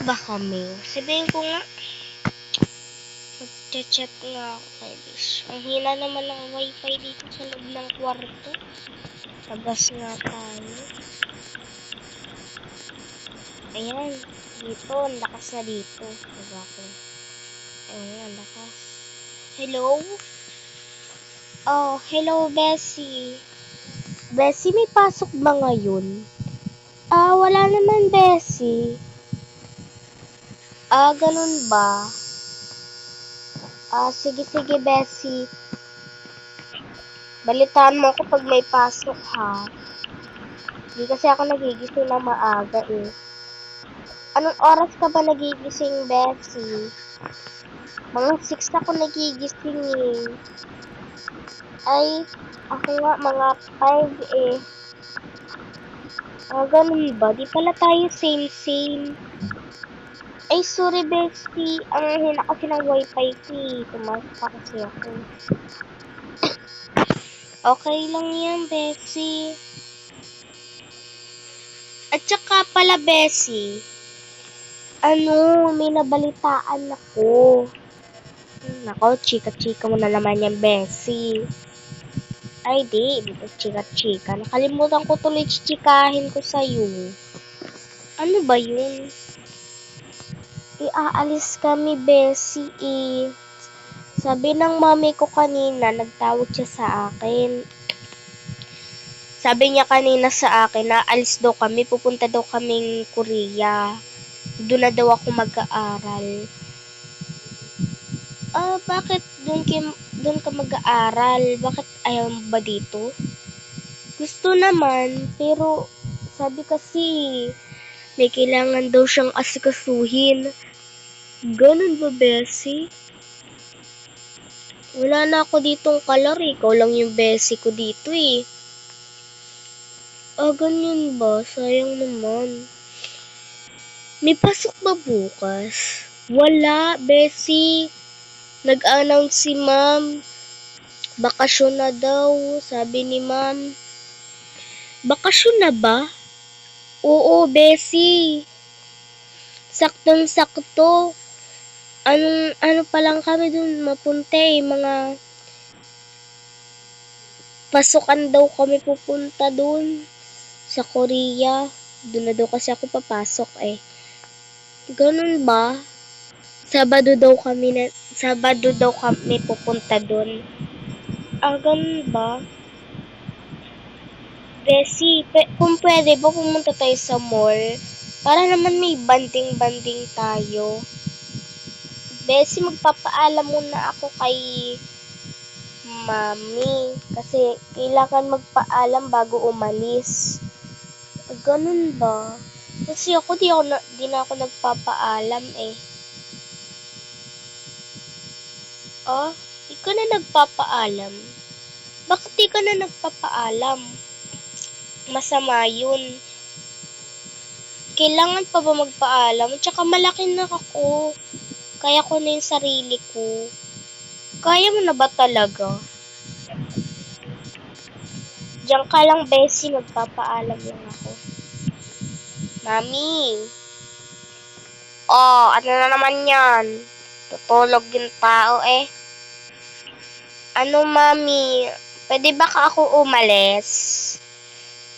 ba kami? Sabihin ko nga, mag-chat nga ako kay Bish. Ang hina naman ng wifi dito sa loob ng kwarto. Labas nga tayo. Ayan, dito, ang lakas na dito. Diba ko? Ayan, ang lakas. Hello? Oh, hello, Bessie. Bessie, may pasok ba ngayon? Wala naman, Bessie. Ganun ba? Sige, Bessie. Balitaan mo ako pag may pasok, ha? Hindi kasi ako nagigising na maaga, eh. Anong oras ka ba nagigising, Bessie? Mga 6 ako nagigising, eh. Ay, ako nga, mga 5, eh. Ganun ba? Di pala tayo same. Ay, sorry, Bessie. Ang hina kasi ng wifi ko, eh. Tumasok pa kasi ako. Okay lang yan, Bessie. At saka pala, Bessie, may nabalitaan ako. Nako, chika-chika mo na naman yan, Bessie. Ay, di ba chika-chika? Nakalimutan ko tuloy chikahin ko sa'yo. Ano ba yun? Aalis kami, Bessie, eh. Sabi ng mami ko kanina, nagtawag siya sa akin. Sabi niya kanina sa akin na alis daw kami, pupunta daw kaming Korea. Doon na daw ako mag-aaral. Bakit doon ka mag-aaral? Bakit ayaw mo ba dito? Gusto naman, pero sabi kasi may kailangan daw siyang asikasuhin. Ganun ba, Bessie? Wala na ako ditong kalar, eh. Ikaw lang yung Bessie ko dito, eh. Ganyan ba? Sayang naman. May pasok ba bukas? Wala, Bessie. Nag-announce si ma'am. Bakasyon na daw, sabi ni ma'am. Bakasyon na ba? Oo, Bessie. Saktong-sakto. Ano pa lang kami dun mapunta, eh. Mga pasukan daw kami pupunta dun sa Korea. Doon na daw kasi ako papasok, eh. Ganun ba? Sabado daw kami pupunta dun. Ganun ba? Bessie, kung pwede ba pumunta tayo sa mall? Para naman may banding-banding tayo. Bessie, magpapaalam muna ako kay mami. Kasi kailangan magpaalam bago umalis. Ganun ba? Kasi ako di na ako nagpapaalam, eh. Di ka na nagpapaalam? Bakit di ka na nagpapaalam? Masama yun. Kailangan pa ba magpaalam? Tsaka malaki na ako. Kaya ko na yung sarili ko. Kaya mo na ba talaga? Diyan ka lang, Bessie. Magpapaalam lang ako. Mami. Ano na naman yan? Tutulog yung tao, eh. Mami? Pwede ba ka ako umalis?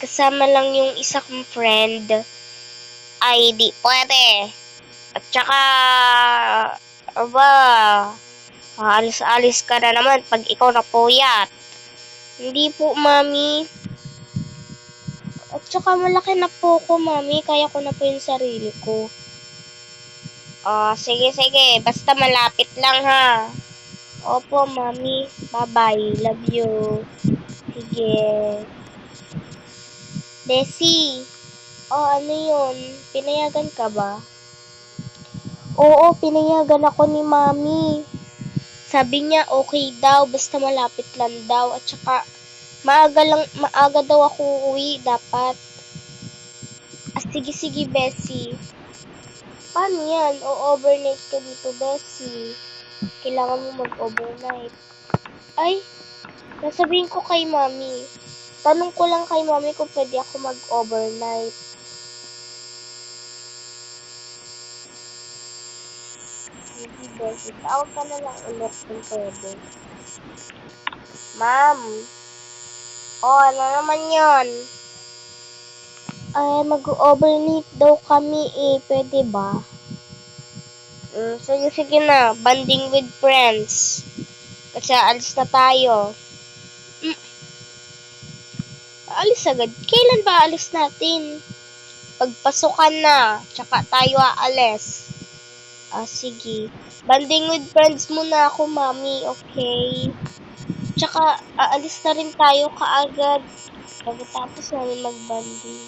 Kasama lang yung isa kong friend. Ay, di pwede. At saka, alis-alis ka na naman pag ikaw napuyat. Hindi po, Mami. At saka malaki na po ko, Mami. Kaya ko na po yung sarili ko. Sige. Basta malapit lang, ha. Opo, Mami. Bye-bye. Love you. Sige. Bessie. Ano yun? Pinayagan ka ba? Oo, pinayagan ako ni Mami. Sabi niya okay daw, basta malapit lang daw. At saka, maaga daw ako uuwi dapat. Sige, Bessie. Paano yan? O-overnight ka dito, Bessie. Kailangan mo mag-overnight. Ay, nasabihin ko kay Mami. Tanong ko lang kay Mami kung pwede ako mag-overnight. Hindi, Bessie. Tawag ka na lang ulit kung pwede. Ma'am. Oh, ano naman yon? Ay, mag-overnight daw kami eh. Pwede ba? Sige, sige na. Banding with friends. Kasi alis na tayo. Alis agad. Kailan ba alis natin? Pagpasukan na. Tsaka tayo aalis. Sige. Banding with friends muna ako, mami. Okay? Tsaka aalis na rin tayo kaagad. Pagkatapos namin mag-banding.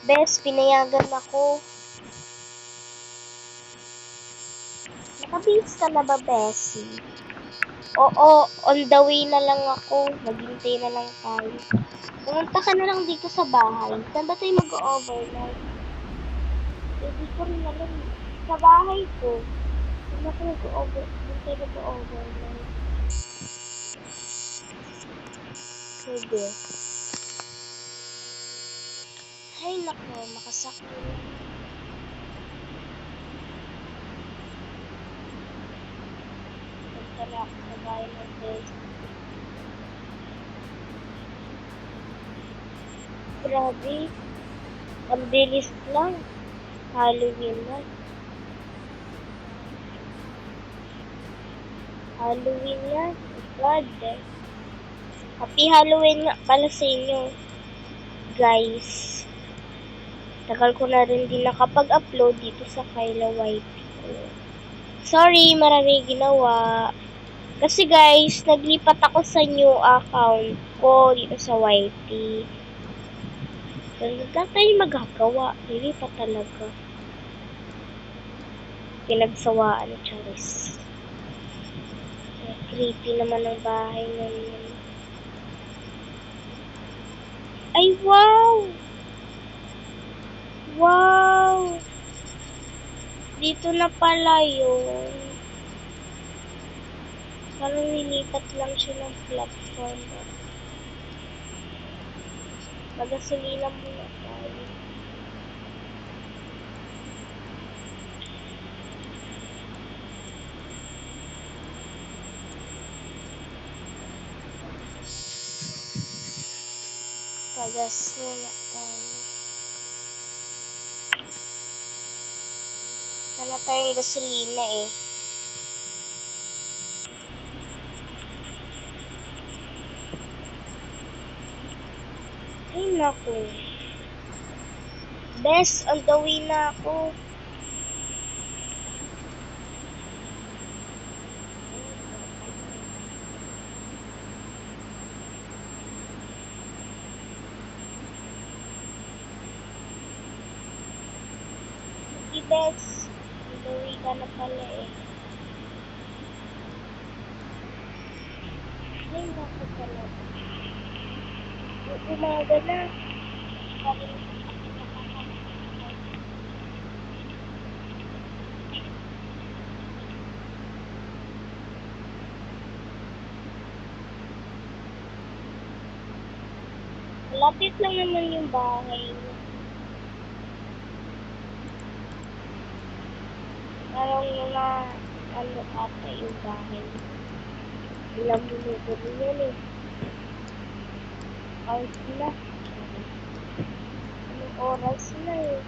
Bes, pinayagan ako. Nakabihis ka na ba, Bessie? Oo, on the way na lang ako. Maghintay na lang tayo. Pumunta ka na lang dito sa bahay. Saan ba tayo mag-overnight? Hindi ko rin alam. Sa bahay ko. Saan ba tayo mag-overnight? Sige. Ay, nako. Makasakit. Punta na ako sa bahay ng Bessie. Grabe. Ang bilis lang. Halloween na. Halloween na. God. Happy Halloween nga pala sa inyo. Guys. Tagal ko na rin din nakapag-upload dito sa Kyla YT. Sorry, marami ginawa. Kasi guys, naglipat ako sa new account ko dito sa YT. Wala tayong magagawa. Nilipat talaga. Pinagsawaan, Charis. Creepy naman ang bahay namin. Ay, wow! Wow! Dito na pala yun. Parang nilipat lang siya ng platform. Magasolina muna tayo. Pagas muna tayo. Wala tayong gasolina eh. Ay naku. Bes, on the way na ako. Sige, Bes. On the way ka na pala eh. Ay naku talaga. Umaga na. Lapit lang naman yung bahay. Parang mga ano ata yung bahay. Ilang minuto din yan eh. Out na. Anong oras na eh.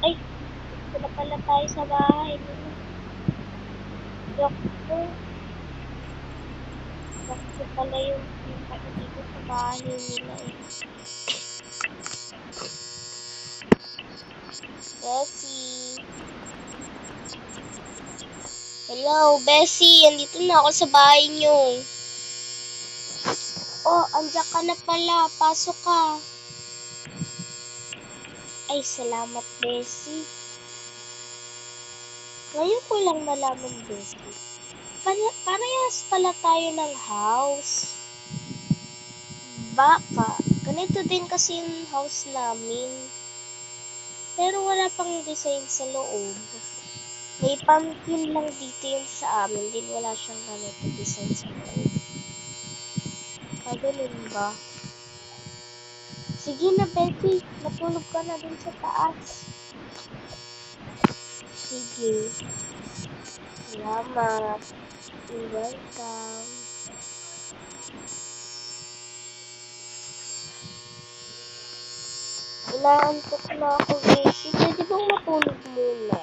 Ay, dito na pala tayo sa bahay nila. Doktor. Doktor pala yung dito sa bahay nila eh. Bessie. Hello, Bessie. Andito na ako sa bahay niyo. Oh, andiyan ka na pala. Pasok ka. Ay, salamat, Bessie. Ngayon ko lang nalaman, Bessie. Parehas pala tayo ng house. Baka. Ganito din kasi yung house namin. Pero wala pang design sa loob. May pumpkin lang dito yun sa amin. Din wala siyang ganito design sa loob. Ganun ba? Sige na, Betty. Matulog ka na dun sa taas. Sige. Salamat. You're welcome. Inaantok na ako, Bessie. Pwede bang matulog muna?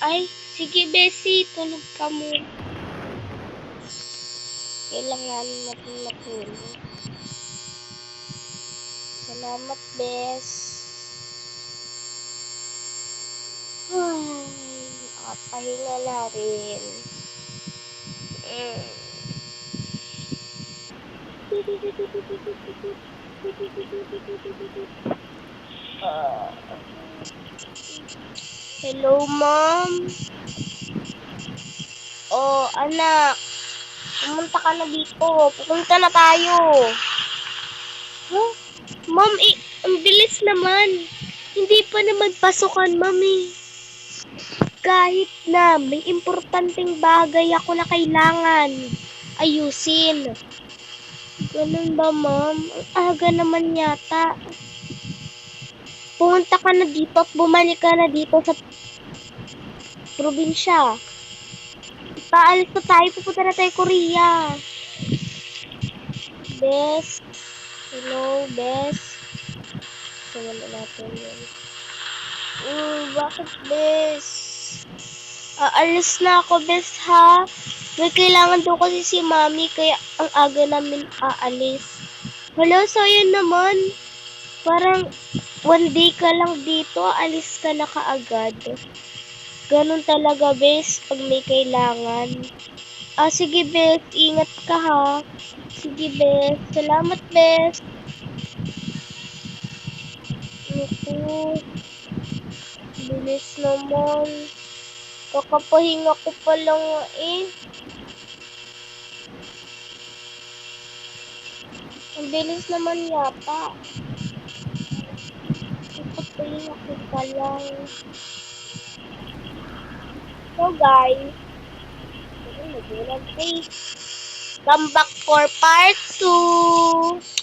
Ay, sige, Bessie. Tulog ka muna. Kailangan natin matulog. Salamat, Bes. Ay, nakapahinga na rin. Hello, Mom. Oh, anak. Pumunta ka na dito. Pupunta na tayo. Huh? Mom, ang bilis naman. Hindi pa naman pasukan, Mami. Kahit na may importanteng bagay ako na kailangan ayusin. Ganun ba, Mom? Ang aga naman yata. Pumunta ka na dito at bumalik ka na dito sa probinsya. Paalis na tayo. Pupunta na tayo Korea. Bes. Hello, Bes. Tingnan natin yun. Bakit, Bes? Aalis na ako, Bes, ha? May kailangan daw kasi si Mami, kaya ang aga namin aalis. Hello, so yun naman. Parang one day ka lang dito, alis ka na kaagad. Ganun talaga, Bes, pag may kailangan. Sige, Bes, ingat ka, ha? Sige, Bes. Salamat, Bes. Naku, bilis naman. Kakapahinga ko pa lang eh. Ang bilis naman yata. Kakapahinga ko pa lang. So guys, come back for part 2.